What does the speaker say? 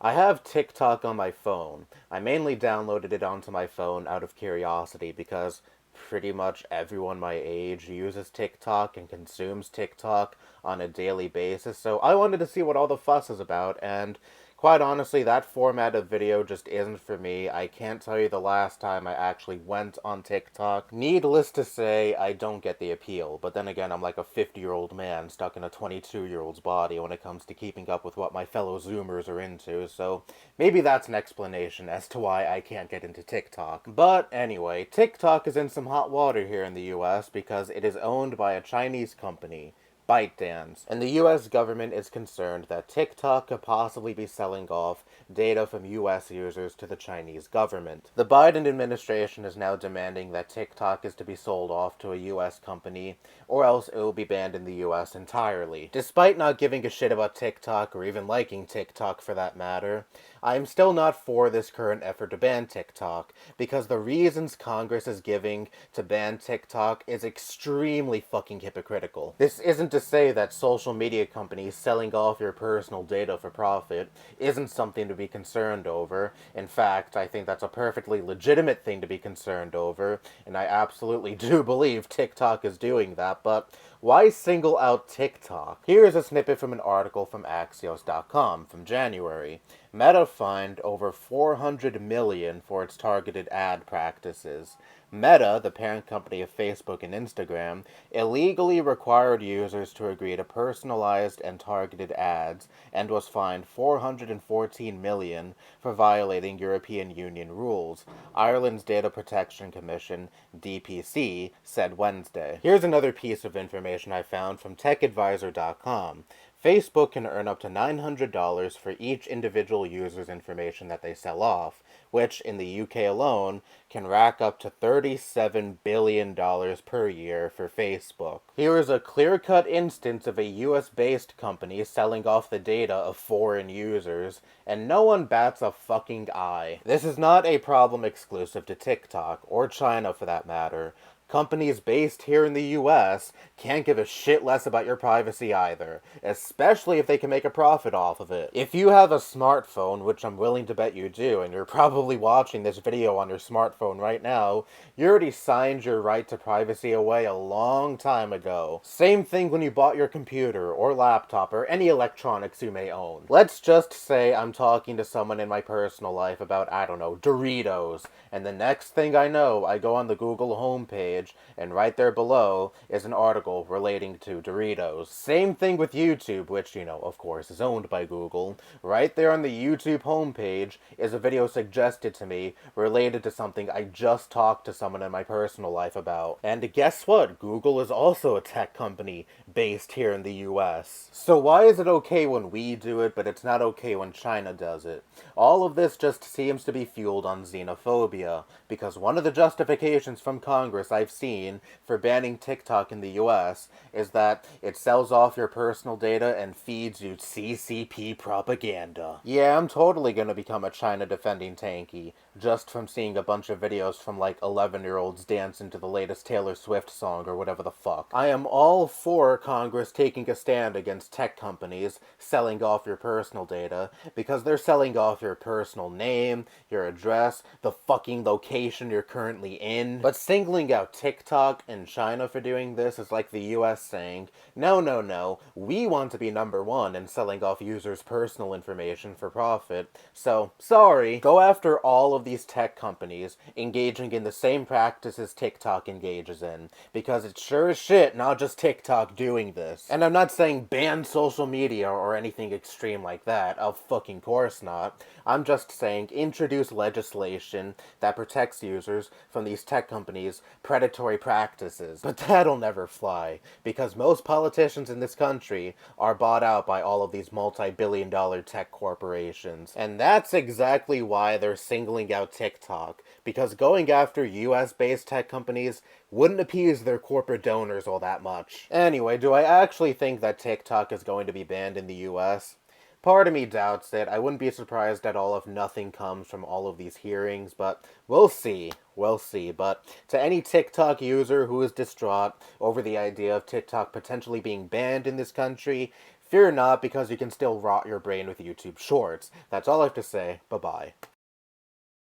I have TikTok on my phone. I mainly downloaded it onto my phone out of curiosity because pretty much everyone my age uses TikTok and consumes TikTok on a daily basis, so I wanted to see what all the fuss is about, and quite honestly, that format of video just isn't for me. I can't tell you the last time I actually went on TikTok. Needless to say, I don't get the appeal, but then again, I'm like a 50-year-old man stuck in a 22-year-old's body when it comes to keeping up with what my fellow Zoomers are into, so maybe that's an explanation as to why I can't get into TikTok. But anyway, TikTok is in some hot water here in the US because it is owned by a Chinese company, ByteDance, and the US government is concerned that TikTok could possibly be selling off data from US users to the Chinese government. The Biden administration is now demanding that TikTok is to be sold off to a US company, or else it will be banned in the US entirely. Despite not giving a shit about TikTok, or even liking TikTok for that matter, I am still not for this current effort to ban TikTok, because the reasons Congress is giving to ban TikTok is extremely fucking hypocritical. This isn't to say that social media companies selling off your personal data for profit isn't something to be concerned over. In fact, I think that's a perfectly legitimate thing to be concerned over, and I absolutely do believe TikTok is doing that, but why single out TikTok? Here is a snippet from an article from Axios.com from January. Meta fined over 400 million for its targeted ad practices. Meta, the parent company of Facebook and Instagram, illegally required users to agree to personalized and targeted ads and was fined 414 million for violating European Union rules, Ireland's Data Protection Commission, DPC, said Wednesday. Here's another piece of information I found from techadvisor.com. Facebook can earn up to $900 for each individual user's information that they sell off, which, in the UK alone, can rack up to $37 billion per year for Facebook. Here is a clear-cut instance of a US-based company selling off the data of foreign users, and no one bats a fucking eye. This is not a problem exclusive to TikTok, or China for that matter. Companies based here in the US can't give a shit less about your privacy either, especially if they can make a profit off of it. If you have a smartphone, which I'm willing to bet you do, and you're probably watching this video on your smartphone right now, you already signed your right to privacy away a long time ago. Same thing when you bought your computer, or laptop, or any electronics you may own. Let's just say I'm talking to someone in my personal life about, I don't know, Doritos, and the next thing I know, I go on the Google homepage, and right there below is an article relating to Doritos. Same thing with YouTube, which, of course, is owned by Google. Right there on the YouTube homepage is a video suggested to me related to something I just talked to someone in my personal life about. And guess what? Google is also a tech company based here in the US. So why is it okay when we do it, but it's not okay when China does it? All of this just seems to be fueled on xenophobia, because one of the justifications from Congress I've seen for banning TikTok in the US is that it sells off your personal data and feeds you CCP propaganda. Yeah, I'm totally gonna become a China defending tanky, just from seeing a bunch of videos from like 11-year-olds dancing to the latest Taylor Swift song or whatever the fuck. I am all for Congress taking a stand against tech companies selling off your personal data, because they're selling off your personal name, your address, the fucking location you're currently in. But singling out TikTok and China for doing this is like the US saying, no, no, no, we want to be number one in selling off users' personal information for profit, so, sorry, go after all of these tech companies engaging in the same practices TikTok engages in, because it's sure as shit not just TikTok doing this. And I'm not saying ban social media or anything extreme like that, of fucking course not. I'm just saying introduce legislation that protects users from these tech companies' predatory practices. But that'll never fly, because most politicians in this country are bought out by all of these multi-billion-dollar tech corporations. And that's exactly why they're singling out TikTok, because going after US-based tech companies wouldn't appease their corporate donors all that much. Anyway, do I actually think that TikTok is going to be banned in the US? Part of me doubts it. I wouldn't be surprised at all if nothing comes from all of these hearings, but we'll see. We'll see. But to any TikTok user who is distraught over the idea of TikTok potentially being banned in this country, Fear not, because you can still rot your brain with YouTube Shorts. That's all I have to say. Bye-bye.